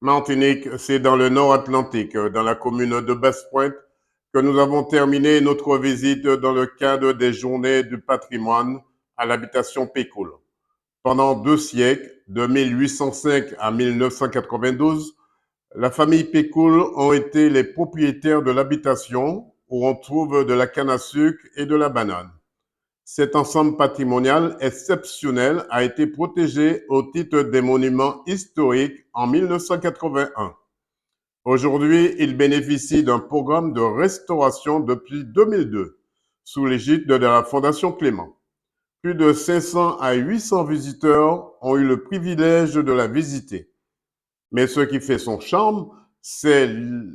Martinique, c'est dans le nord Atlantique, dans la commune de Basse-Pointe, que nous avons terminé notre visite dans le cadre des Journées du patrimoine à l'habitation Pécoul. Pendant 2 siècles, de 1805 à 1992, la famille Pécoul ont été les propriétaires de l'habitation où on trouve de la canne à sucre et de la banane. Cet ensemble patrimonial exceptionnel a été protégé au titre des monuments historiques en 1981. Aujourd'hui, il bénéficie d'un programme de restauration depuis 2002, sous l'égide de la Fondation Clément. Plus de 500 à 800 visiteurs ont eu le privilège de la visiter. Mais ce qui fait son charme, c'est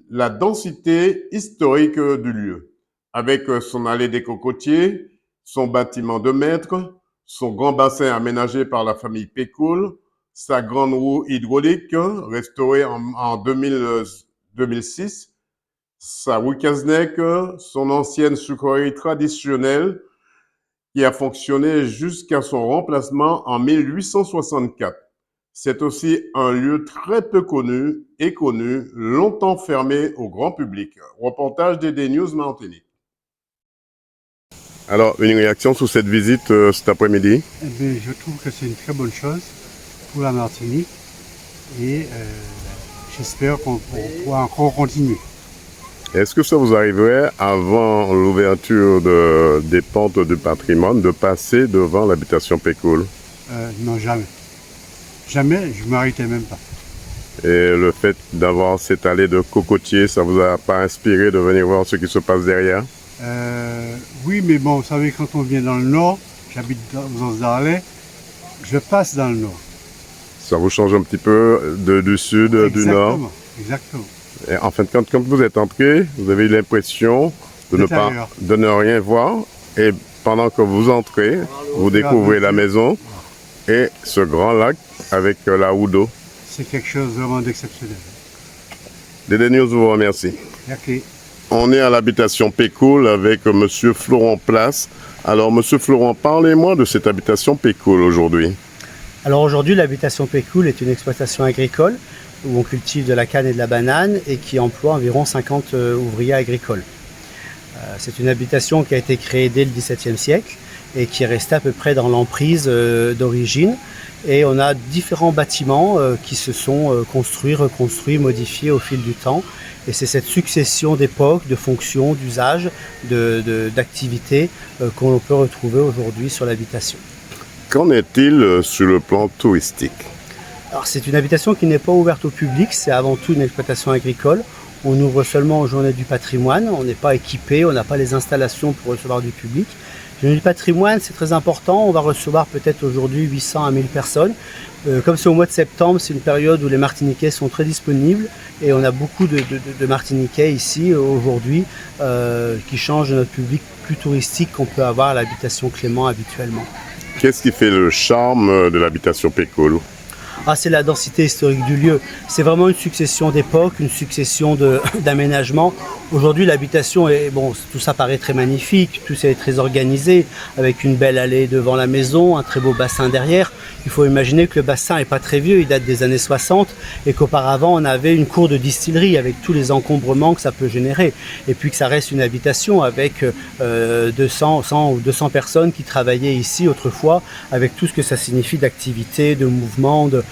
la densité historique du lieu, avec son allée des cocotiers, son bâtiment de maître, son grand bassin aménagé par la famille Pécoul, sa grande roue hydraulique restaurée en 2006, sa rue Kaznek, son ancienne sucrerie traditionnelle qui a fonctionné jusqu'à son remplacement en 1864. C'est aussi un lieu très peu connu et connu, longtemps fermé au grand public. Reportage des News Martinique. Alors, une réaction sur cette visite cet après-midi? Eh bien, je trouve que c'est une très bonne chose pour la Martinique et j'espère qu'on pourra encore continuer. Est-ce que ça vous arriverait, avant l'ouverture des pentes du patrimoine, de passer devant l'habitation Pécoul? Non, jamais. Jamais, je ne m'arrêtais même pas. Et le fait d'avoir cette allée de cocotiers, ça vous a pas inspiré de venir voir ce qui se passe derrière? Oui, mais bon, vous savez, quand on vient dans le nord, j'habite dans Zarlais, je passe dans le nord. Ça vous change un petit peu du sud, du nord? Exactement. Et en fin de compte, quand vous êtes entré, vous avez eu l'impression de ne rien voir. Et pendant que vous entrez, vous découvrez la maison et ce grand lac avec la houe d'eau. C'est quelque chose vraiment d'exceptionnel. Dédé News vous remercie. Okay. On est à l'habitation Pécoul avec M. Florent Place. Alors, M. Florent, parlez-moi de cette habitation Pécoul aujourd'hui. Alors aujourd'hui, l'habitation Pécoul est une exploitation agricole où on cultive de la canne et de la banane et qui emploie environ 50 ouvriers agricoles. C'est une habitation qui a été créée dès le XVIIe siècle et qui est restée à peu près dans l'emprise d'origine. Et on a différents bâtiments qui se sont construits, reconstruits, modifiés au fil du temps. Et c'est cette succession d'époques, de fonctions, d'usages, d'activités qu'on peut retrouver aujourd'hui sur l'habitation. Qu'en est-il sur le plan touristique? Alors c'est une habitation qui n'est pas ouverte au public, c'est avant tout une exploitation agricole. On ouvre seulement aux Journées du patrimoine, on n'est pas équipé, on n'a pas les installations pour recevoir du public. Journée du patrimoine, c'est très important, on va recevoir peut-être aujourd'hui 800 à 1000 personnes. Comme c'est au mois de septembre, c'est une période où les Martiniquais sont très disponibles et on a beaucoup de Martiniquais ici aujourd'hui qui changent notre public plus touristique qu'on peut avoir à l'habitation Clément habituellement. Qu'est-ce qui fait le charme de l'habitation Pécoul? C'est la densité historique du lieu. C'est vraiment une succession d'époques, une succession d'aménagements. Aujourd'hui, l'habitation, tout ça paraît très magnifique, tout ça est très organisé, avec une belle allée devant la maison, un très beau bassin derrière. Il faut imaginer que le bassin n'est pas très vieux, il date des années 60, et qu'auparavant, on avait une cour de distillerie avec tous les encombrements que ça peut générer. Et puis que ça reste une habitation avec 100 ou 200 personnes qui travaillaient ici autrefois, avec tout ce que ça signifie d'activité, de mouvement, de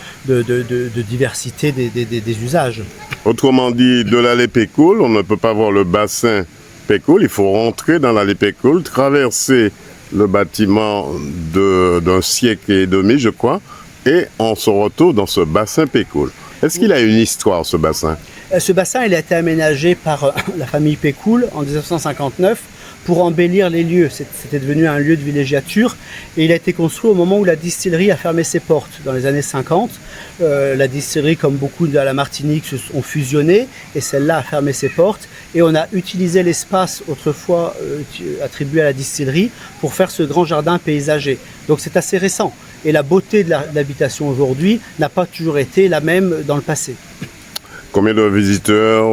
diversité des usages. Autrement dit, de l'allée Pécoul, on ne peut pas voir le bassin Pécoul, il faut rentrer dans l'allée Pécoul, traverser le bâtiment d'un siècle et demi, je crois, et on se retrouve dans ce bassin Pécoul. Est-ce qu'il a une histoire, ce bassin? Ce bassin, il a été aménagé par la famille Pécoul en 1959 pour embellir les lieux. C'était devenu un lieu de villégiature et il a été construit au moment où la distillerie a fermé ses portes, dans les années 50. La distillerie, comme beaucoup de la Martinique, ont fusionné et celle-là a fermé ses portes et on a utilisé l'espace autrefois attribué à la distillerie pour faire ce grand jardin paysager. Donc c'est assez récent et la beauté de l'habitation aujourd'hui n'a pas toujours été la même dans le passé. Combien de visiteurs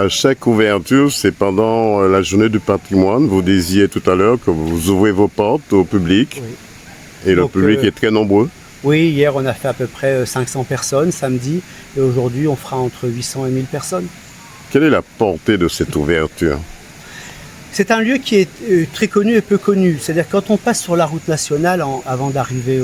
à chaque ouverture? C'est pendant la journée du patrimoine. Vous disiez tout à l'heure que vous ouvrez vos portes au public. Oui. Et donc, le public est très nombreux. Oui, hier on a fait à peu près 500 personnes samedi et aujourd'hui on fera entre 800 et 1000 personnes. Quelle est la portée de cette ouverture? C'est un lieu qui est très connu et peu connu. C'est-à-dire quand on passe sur la route nationale avant d'arriver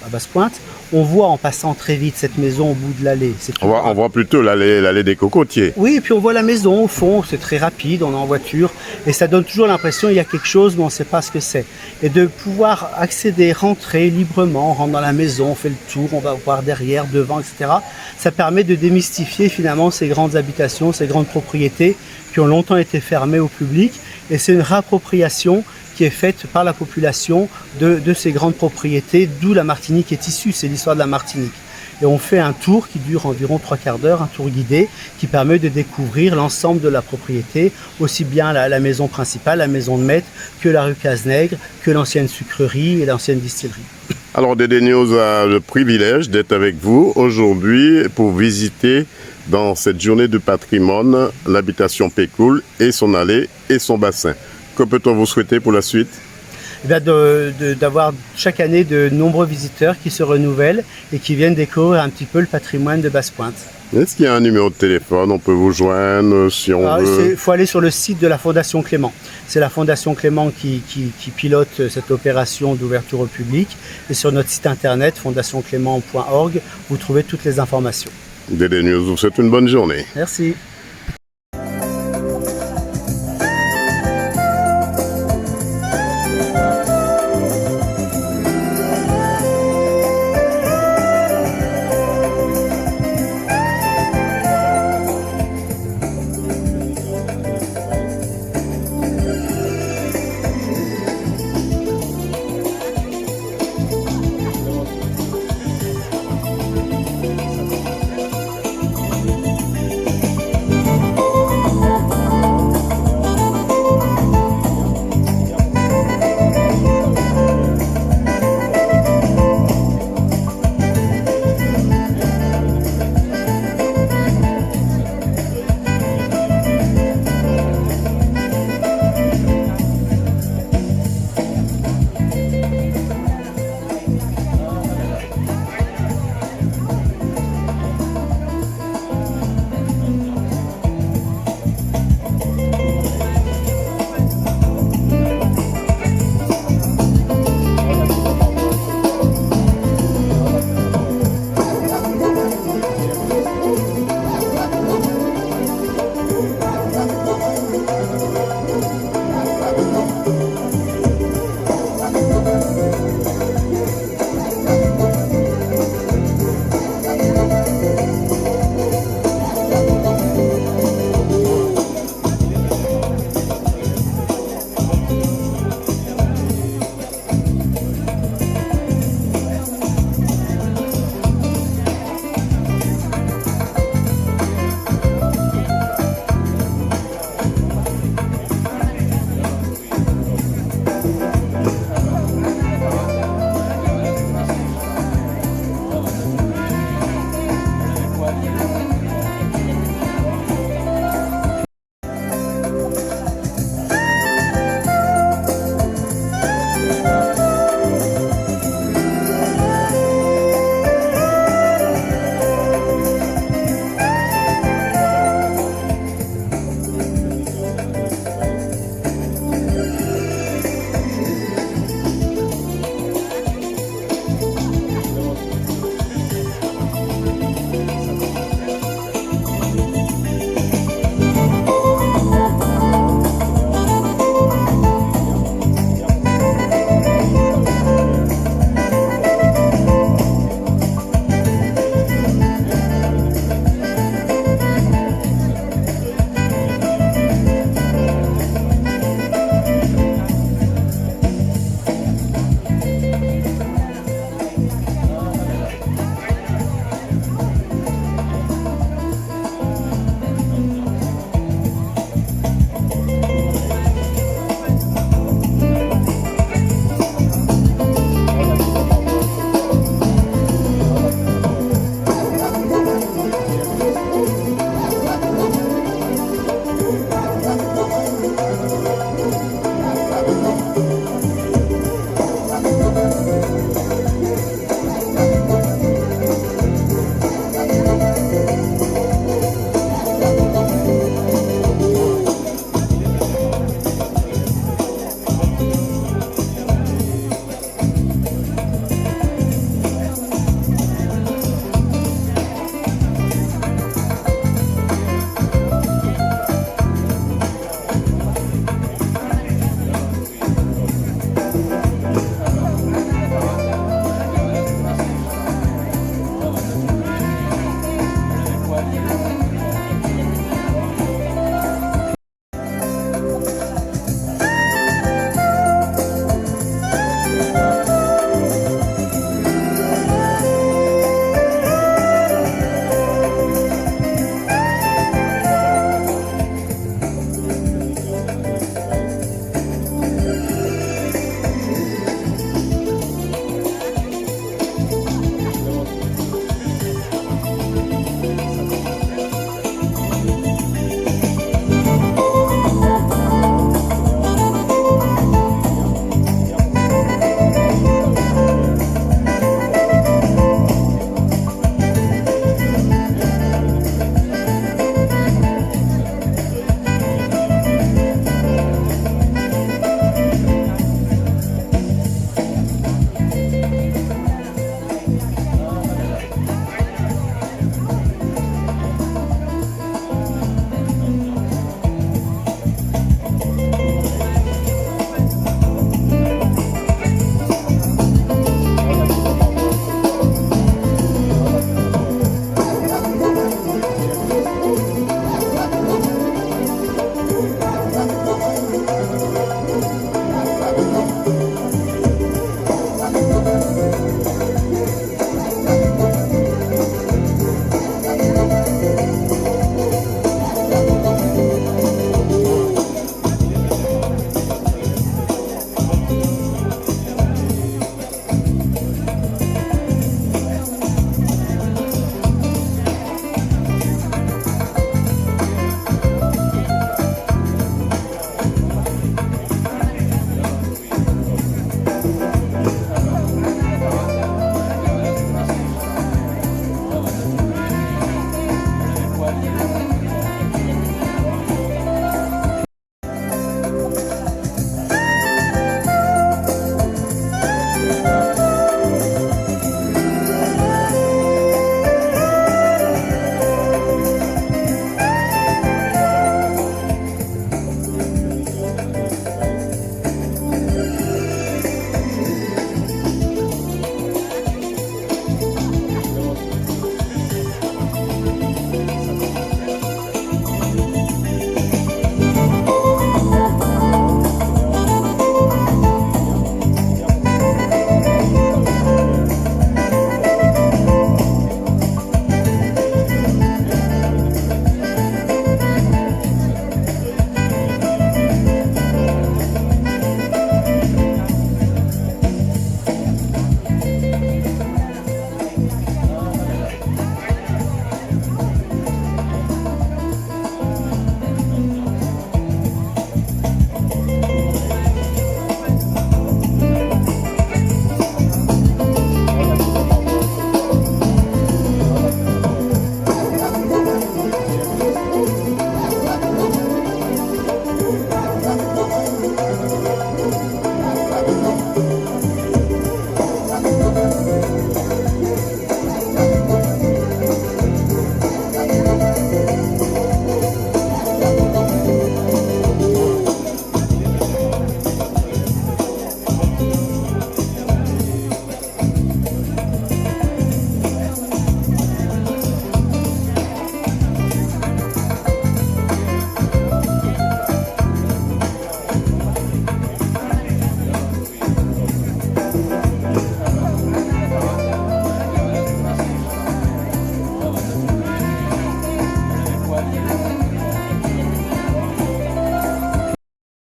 à Basse-Pointe, on voit en passant très vite cette maison au bout de l'allée. On voit plutôt l'allée des cocotiers. Oui, et puis on voit la maison au fond, c'est très rapide, on est en voiture, et ça donne toujours l'impression qu'il y a quelque chose, mais on ne sait pas ce que c'est. Et de pouvoir accéder, rentrer librement, on rentre dans la maison, on fait le tour, on va voir derrière, devant, etc. Ça permet de démystifier finalement ces grandes habitations, ces grandes propriétés qui ont longtemps été fermées au public, et c'est une réappropriation qui est faite par la population de ces grandes propriétés, d'où la Martinique est issue, c'est l'histoire de la Martinique. Et on fait un tour qui dure environ 3/4 d'heure, un tour guidé, qui permet de découvrir l'ensemble de la propriété, aussi bien la maison principale, la maison de maître, que la rue Cazenègre, que l'ancienne sucrerie et l'ancienne distillerie. Alors Dédé News a le privilège d'être avec vous aujourd'hui pour visiter dans cette journée du patrimoine l'habitation Pécoul et son allée et son bassin. Que peut-on vous souhaiter pour la suite? D'avoir chaque année de nombreux visiteurs qui se renouvellent et qui viennent découvrir un petit peu le patrimoine de Basse-Pointe. Est-ce qu'il y a un numéro de téléphone? On peut vous joindre si on veut? Il faut aller sur le site de la Fondation Clément. C'est la Fondation Clément qui pilote cette opération d'ouverture au public. Et sur notre site internet, fondationclément.org, vous trouvez toutes les informations. Dédé News vous souhaite une bonne journée. Merci.